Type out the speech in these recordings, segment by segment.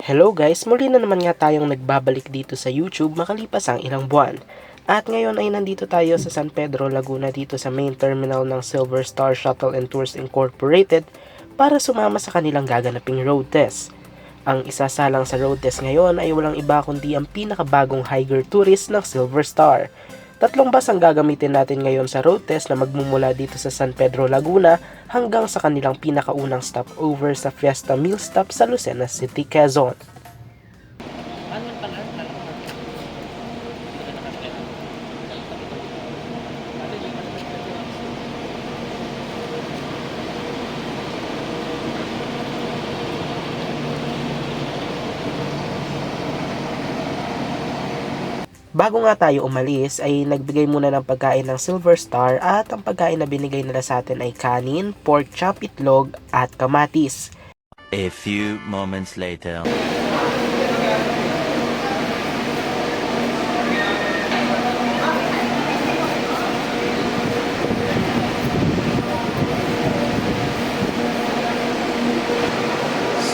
Hello guys, muli na naman nga tayong nagbabalik dito sa YouTube makalipas ang ilang buwan. At ngayon ay nandito tayo sa San Pedro, Laguna dito sa main terminal ng Silver Star Shuttle and Tours Incorporated para sumama sa kanilang gaganaping road test. Ang isasalang sa road test ngayon ay walang iba kundi ang pinakabagong Higer Tourist ng Silver Star. Tatlong bus ang gagamitin natin ngayon sa road test na magmumula dito sa San Pedro, Laguna hanggang sa kanilang pinakaunang stopover sa Fiesta Meal Stop sa Lucena City, Quezon. Bago nga tayo umalis ay nagbigay muna ng pagkain ng Silver Star at ang pagkain na binigay nila sa atin ay kanin, pork chop, itlog at kamatis. A few moments later.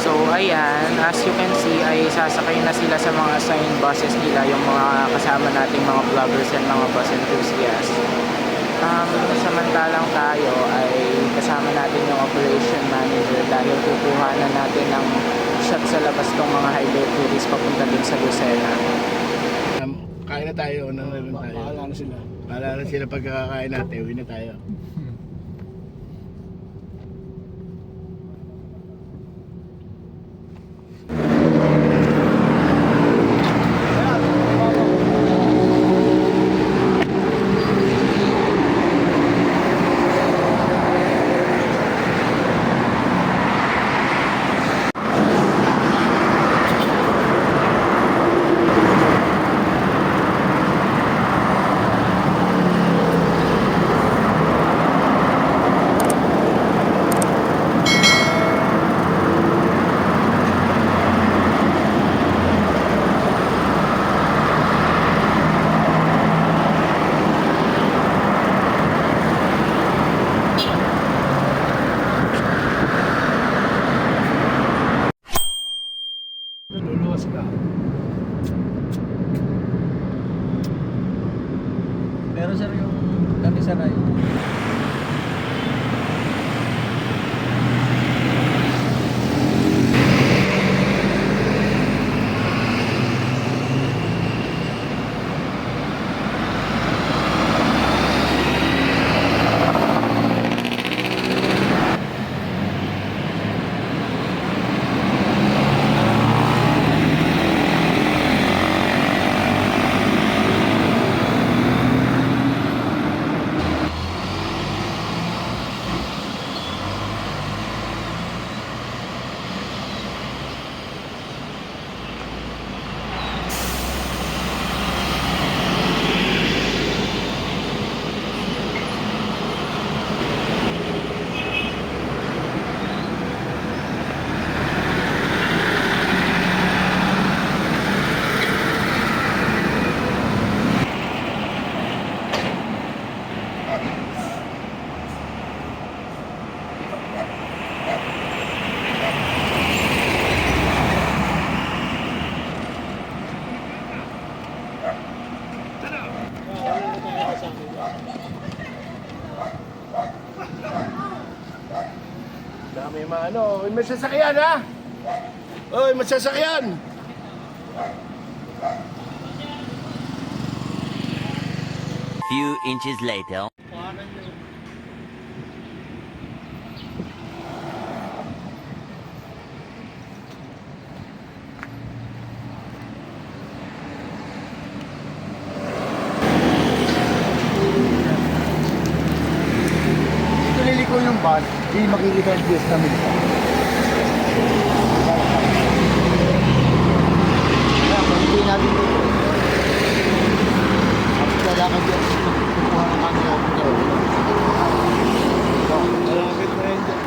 So ayan, as you can see ay sasakay na sila sa mga assigned buses nila, yung mga kasama nating mga vloggers and mga bus enthusiasts. Samantalang tayo ay kasama natin yung operation manager dahil kukuhanan natin ng shot sa labas ng mga highway tourists papunta din sa Lucena. Kain na tayo, ano na rin tayo. Bahala na sila. Bahala na sila pagkakain natin, uwi na tayo. Luluwas ka. Pero sir, yung kami saray. Dami mga ano, may sasakyan ha? Oy, may sasakyan! Few inches later. Dito liliko yung bus, hindi makikita yung Fiesta Meal. Kaya kung hindi natin dito, tapos lalakad yan, kukuha ng kanila. Malapit na yun dyan.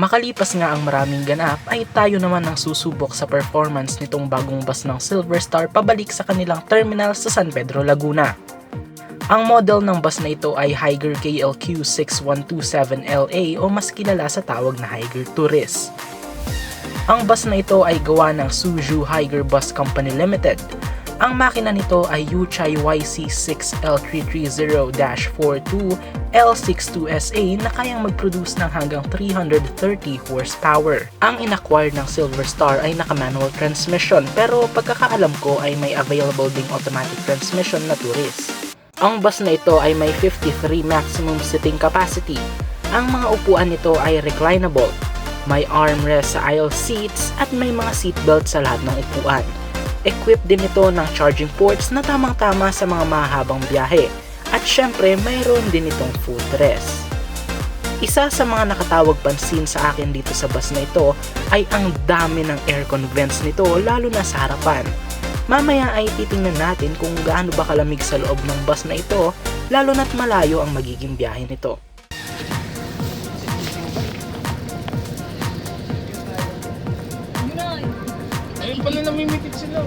Makalipas nga ang maraming ganap ay tayo naman ang susubok sa performance nitong bagong bus ng Silver Star pabalik sa kanilang terminal sa San Pedro, Laguna. Ang model ng bus na ito ay Higer KLQ 6127LA o mas kilala sa tawag na Higer Tourist. Ang bus na ito ay gawa ng Suzhou Higer Bus Company Limited. Ang makina nito ay Yuchai YC6L330-42L62SA na kayang mag-produce ng hanggang 330 horsepower. Ang in-acquire ng Silver Star ay naka-manual transmission pero pagkakaalam ko ay may available ding automatic transmission na Tourist. Ang bus na ito ay may 53 maximum seating capacity. Ang mga upuan nito ay reclinable, may armrest sa aisle seats at may mga seatbelt sa lahat ng upuan. Equipped din ito ng charging ports na tamang-tama sa mga mahabang biyahe at syempre mayroon din itong footrest. Isa sa mga nakatawag pansin sa akin dito sa bus na ito ay ang dami ng aircon vents nito lalo na sa harapan. Mamaya ay titingnan natin kung gaano ba kalamig sa loob ng bus na ito, lalo na't malayo ang magiging biyahe nito. Ayun pala namimikit sila.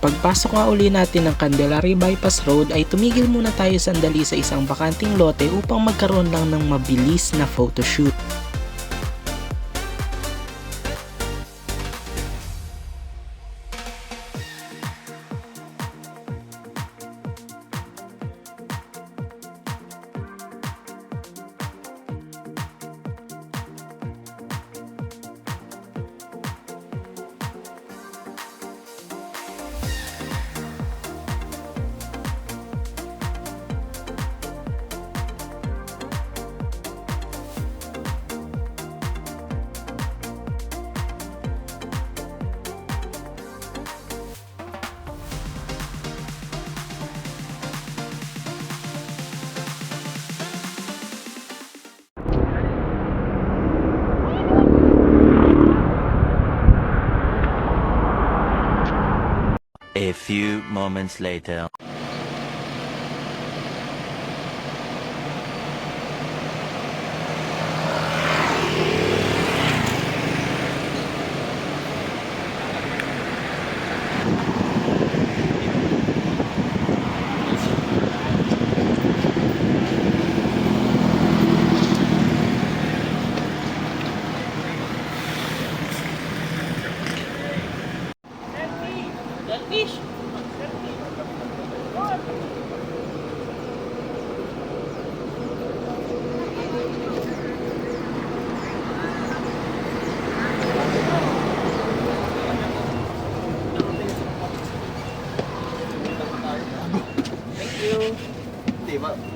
Pagpasok nga uli natin ng Candelaria Bypass Road ay tumigil muna tayo sandali sa isang bakanting lote upang magkaroon lang ng mabilis na photoshoot. A few moments later.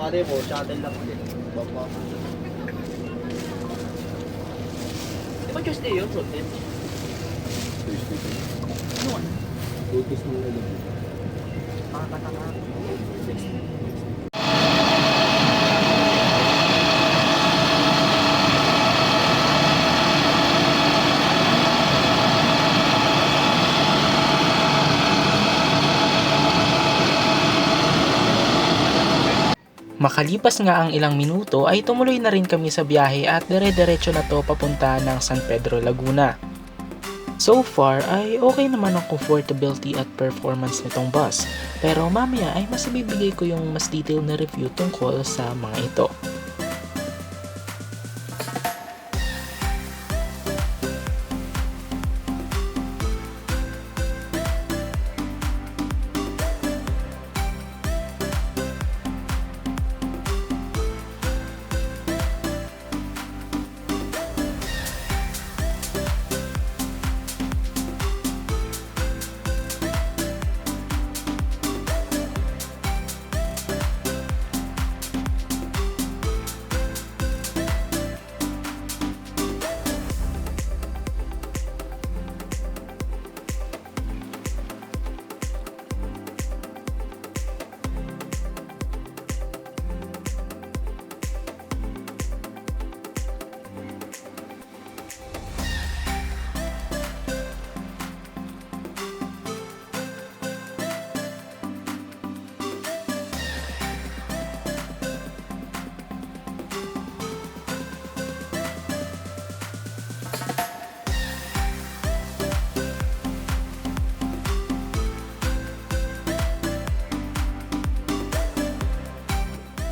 Pare mo, shuttle lang ulit. Baba. Di ba Tuesday yun, Sultan? Tutis mo na lang. Makalipas nga ang ilang minuto ay tumuloy na rin kami sa biyahe at dire-diretso na to papunta ng San Pedro, Laguna. So far ay okay naman ang comfortability at performance nitong bus, pero mamaya ay mas ibibigay ko yung mas detailed na review tungkol sa mga ito.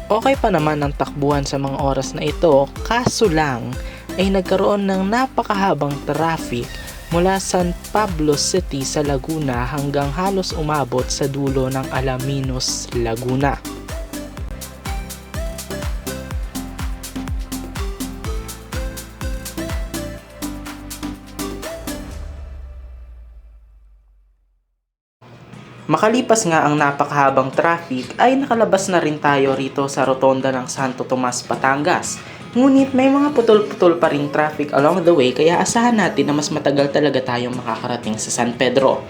Okay pa naman ang takbuhan sa mga oras na ito, kaso lang ay nagkaroon ng napakahabang traffic mula San Pablo City sa Laguna hanggang halos umabot sa dulo ng Alaminos, Laguna. Makalipas nga ang napakahabang traffic ay nakalabas na rin tayo rito sa rotonda ng Santo Tomas, Batangas. Ngunit may mga putol-putol pa ring traffic along the way kaya asahan natin na mas matagal talaga tayong makakarating sa San Pedro.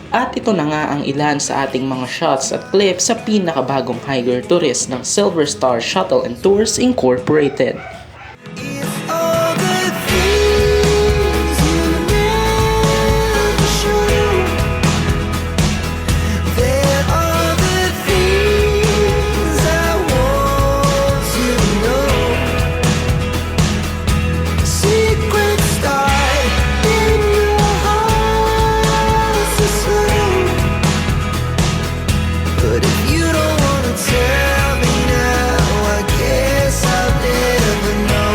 At ito na nga ang ilan sa ating mga shots at clips sa pinakabagong Higer Tourist ng Silver Star Shuttle and Tours Incorporated. But if you don't wanna tell me now, I guess I'll never know.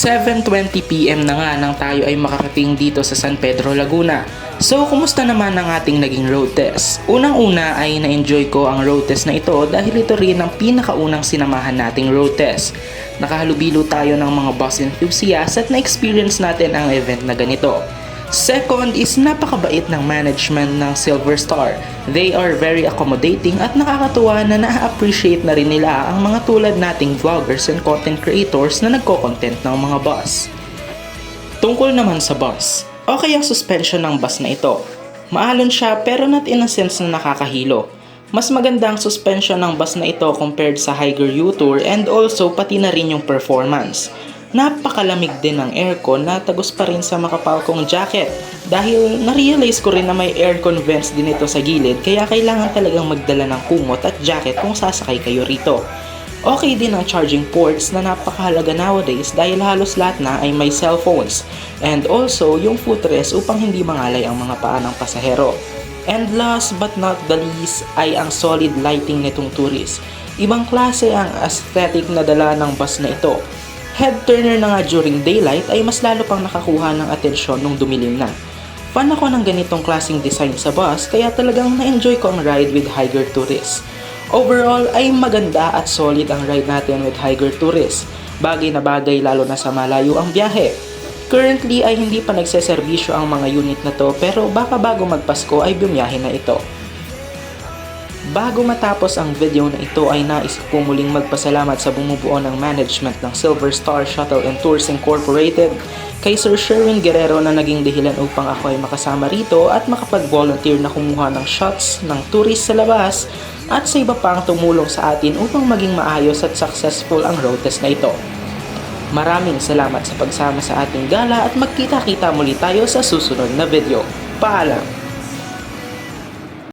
7:20 PM na nga nang tayo ay makarating dito sa San Pedro, Laguna. So, kumusta naman ang ating naging road test? Unang-una ay na-enjoy ko ang road test na ito dahil ito rin ang pinakaunang sinamahan nating road test. Nakahalubilo tayo ng mga bus enthusiasts at na-experience natin ang event na ganito. Second is napakabait ng management ng Silver Star. They are very accommodating at nakakatuwa na na-appreciate na rin nila ang mga tulad nating vloggers and content creators na nagko-content ng mga bus. Tungkol naman sa bus, okay ang suspension ng bus na ito. Maalon siya pero not in a sense na nakakahilo. Mas maganda ang suspension ng bus na ito compared sa Higer U-Tour and also pati na rin yung performance. Napakalamig din ng aircon na tagos pa rin sa makapal kong jacket dahil na-realize ko rin na may aircon vents din ito sa gilid kaya kailangan talagang magdala ng kumot at jacket kung sasakay kayo rito. Okay din ang charging ports na napakahalaga nowadays dahil halos lahat na ay may cellphones and also yung footrest upang hindi mangalay ang mga paa ng pasahero. And last but not the least ay ang solid lighting nitong tourist. Ibang klase ang aesthetic na dala ng bus na ito. Head turner na nga during daylight ay mas lalo pang nakakuha ng atensyon nung dumilim na. Fan ako ng ganitong klaseng design sa bus kaya talagang na-enjoy ko ang ride with Higer Tourist. Overall ay maganda at solid ang ride natin with Higer Tourist. Bagay na bagay lalo na sa malayo ang biyahe. Currently ay hindi pa nagseserbisyo ang mga unit na to pero baka bago magpasko ay bumiyahe na ito. Bago matapos ang video na ito ay nais ko muling magpasalamat sa bumubuo ng management ng Silver Star Shuttle and Tours Incorporated kay Sir Sherwin Guerrero na naging dahilan upang ako ay makasama rito at makapag-volunteer na kumuha ng shots ng tourist sa labas at sa iba pang tumulong sa atin upang maging maayos at successful ang road test na ito. Maraming salamat sa pagsama sa ating gala at magkita-kita muli tayo sa susunod na video. Paalam!